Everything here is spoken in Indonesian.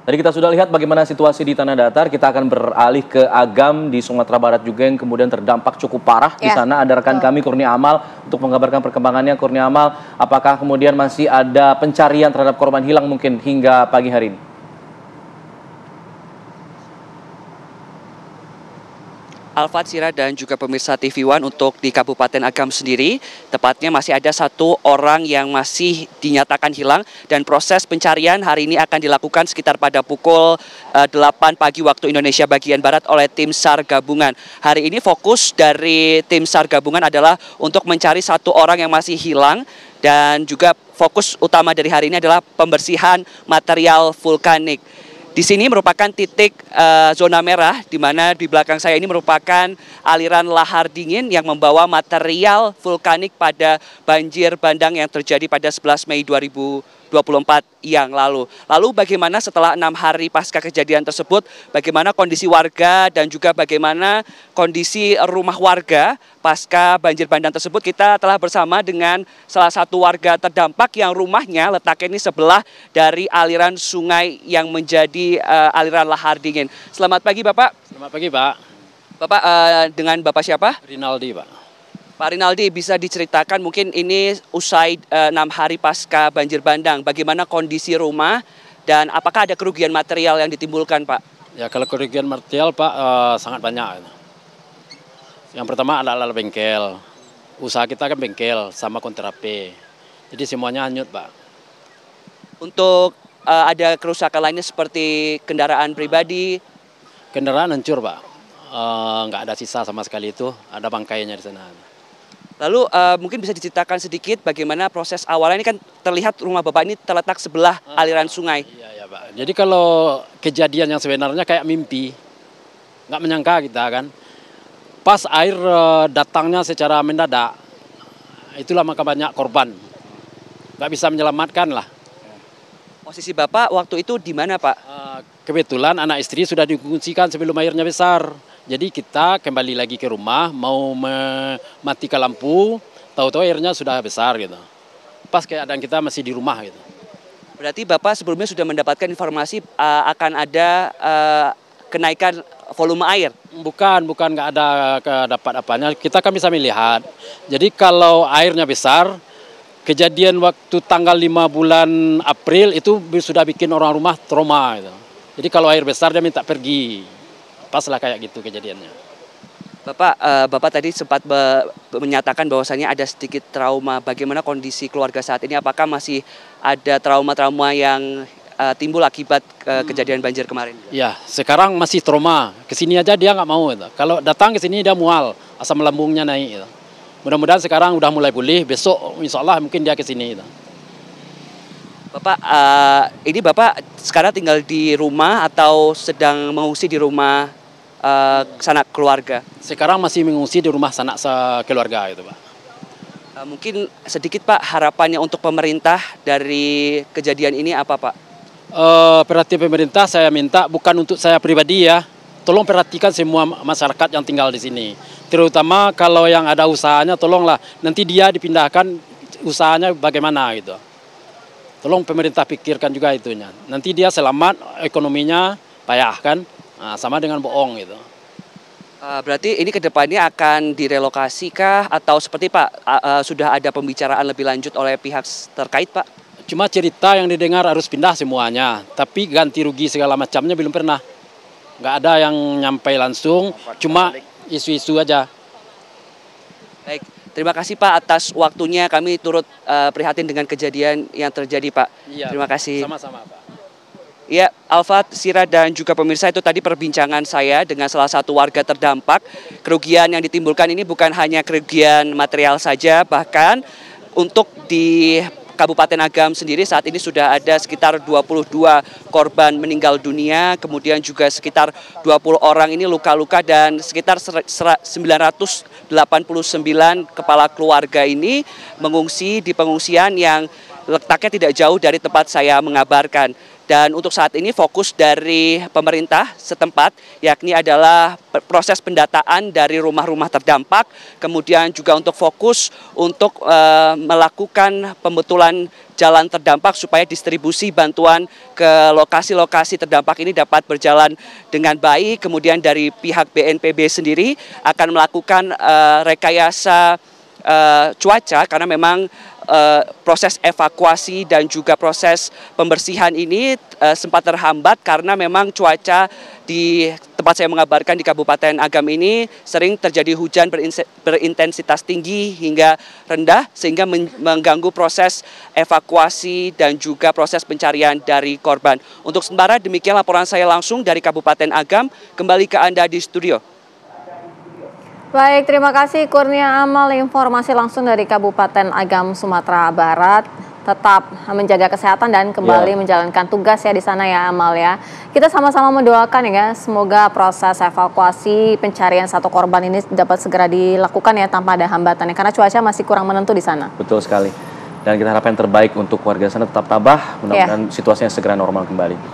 Tadi kita sudah lihat bagaimana situasi di Tanah Datar. Kita akan beralih ke Agam di Sumatera Barat juga yang kemudian terdampak cukup parah. Di sana ada rekan kami Kurnia Amal untuk mengabarkan perkembangannya. Kurnia Amal, apakah kemudian masih ada pencarian terhadap korban hilang mungkin hingga pagi hari ini? Alfat, Sira, dan juga pemirsa TV One untuk di Kabupaten Agam sendiri, tepatnya masih ada 1 orang yang masih dinyatakan hilang dan proses pencarian hari ini akan dilakukan sekitar pada pukul 8 pagi waktu Indonesia bagian Barat oleh tim SAR gabungan. Hari ini fokus dari tim SAR gabungan adalah untuk mencari 1 orang yang masih hilang dan juga fokus utama dari hari ini adalah pembersihan material vulkanik. Di sini merupakan titik zona merah, di mana di belakang saya ini merupakan aliran lahar dingin yang membawa material vulkanik pada banjir bandang yang terjadi pada 11 Mei 2024 yang lalu. Lalu bagaimana setelah 6 hari pasca kejadian tersebut, bagaimana kondisi warga dan juga bagaimana kondisi rumah warga pasca banjir bandang tersebut? Kita telah bersama dengan salah satu warga terdampak yang rumahnya letaknya ini sebelah dari aliran sungai yang menjadi aliran lahar dingin. Selamat pagi Bapak. Selamat pagi Pak. Bapak dengan Bapak siapa? Rinaldi Pak. Pak Rinaldi, bisa diceritakan mungkin ini usai 6 hari pasca banjir bandang, bagaimana kondisi rumah dan apakah ada kerugian material yang ditimbulkan Pak? Ya kalau kerugian material Pak sangat banyak. Yang pertama adalah bengkel. Usaha kita kan bengkel sama kontrape. Jadi semuanya hanyut Pak. Untuk ada kerusakan lainnya seperti kendaraan pribadi? Kendaraan hancur Pak. Nggak ada sisa sama sekali itu. Ada bangkainya di sana. Lalu mungkin bisa diceritakan sedikit bagaimana proses awalnya ini kan terlihat rumah Bapak ini terletak sebelah aliran sungai. Iya Pak. Jadi kalau kejadian yang sebenarnya kayak mimpi. Nggak menyangka kita kan. Pas air datangnya secara mendadak. Itulah maka banyak korban. Nggak bisa menyelamatkan lah. Posisi Bapak waktu itu di mana Pak? Kebetulan anak istri sudah diungsikan sebelum airnya besar. Jadi kita kembali lagi ke rumah, mau mematikan lampu, tahu-tahu airnya sudah besar gitu. Pas keadaan kita masih di rumah gitu. Berarti Bapak sebelumnya sudah mendapatkan informasi akan ada kenaikan volume air? Bukan nggak ada dapat apanya. Kita kan bisa melihat. Jadi kalau airnya besar, kejadian waktu tanggal 5 bulan April itu sudah bikin orang rumah trauma gitu. Jadi kalau air besar dia minta pergi. Paslah kayak gitu kejadiannya. Bapak tadi sempat menyatakan bahwasannya ada sedikit trauma. Bagaimana kondisi keluarga saat ini? Apakah masih ada trauma-trauma yang timbul akibat kejadian banjir kemarin? Ya, sekarang masih trauma. Kesini aja dia nggak mau. Gitu. Kalau datang ke sini dia mual, asam lambungnya naik. Gitu. Mudah-mudahan sekarang udah mulai pulih. Besok insya Allah mungkin dia ke sini. Gitu. Bapak, ini Bapak sekarang tinggal di rumah atau sedang mengungsi di rumah sanak keluarga? Sekarang masih mengungsi di rumah sanak keluarga itu Pak. Mungkin sedikit Pak harapannya untuk pemerintah dari kejadian ini apa Pak? Perhatian pemerintah saya minta bukan untuk saya pribadi ya. Tolong perhatikan semua masyarakat yang tinggal di sini. Terutama kalau yang ada usahanya tolonglah nanti dia dipindahkan usahanya bagaimana gitu. Tolong pemerintah pikirkan juga itunya. Nanti dia selamat, ekonominya payah kan, sama dengan bohong gitu. Berarti ini kedepannya akan direlokasi kah atau seperti Pak sudah ada pembicaraan lebih lanjut oleh pihak terkait Pak? Cuma cerita yang didengar harus pindah semuanya, tapi ganti rugi segala macamnya belum pernah. Nggak ada yang nyampe langsung, cuma isu-isu aja. Baik. Terima kasih Pak atas waktunya, kami turut prihatin dengan kejadian yang terjadi Pak. Iya, terima kasih. Sama-sama Pak. Ya, Alfat, Sira, dan juga pemirsa, itu tadi perbincangan saya dengan salah satu warga terdampak. Kerugian yang ditimbulkan ini bukan hanya kerugian material saja, bahkan untuk di Kabupaten Agam sendiri saat ini sudah ada sekitar 22 korban meninggal dunia, kemudian juga sekitar 20 orang ini luka-luka dan sekitar 989 kepala keluarga ini mengungsi di pengungsian yang letaknya tidak jauh dari tempat saya mengabarkan. Dan untuk saat ini fokus dari pemerintah setempat yakni adalah proses pendataan dari rumah-rumah terdampak, kemudian juga untuk fokus untuk melakukan pembetulan jalan terdampak supaya distribusi bantuan ke lokasi-lokasi terdampak ini dapat berjalan dengan baik. Kemudian dari pihak BNPB sendiri akan melakukan rekayasa cuaca karena memang proses evakuasi dan juga proses pembersihan ini sempat terhambat karena memang cuaca di tempat saya mengabarkan di Kabupaten Agam ini sering terjadi hujan berintensitas tinggi hingga rendah sehingga mengganggu proses evakuasi dan juga proses pencarian dari korban. Untuk sementara demikian laporan saya langsung dari Kabupaten Agam, kembali ke Anda di studio. Baik, terima kasih Kurnia Amal, informasi langsung dari Kabupaten Agam, Sumatera Barat. Tetap menjaga kesehatan dan kembali menjalankan tugas ya di sana ya Amal ya. Kita sama-sama mendoakan ya, semoga proses evakuasi pencarian satu korban ini dapat segera dilakukan ya tanpa ada hambatannya karena cuaca masih kurang menentu di sana. Betul sekali. Dan kita harapkan yang terbaik untuk warga sana, tetap tabah, mudah-mudahan situasinya segera normal kembali.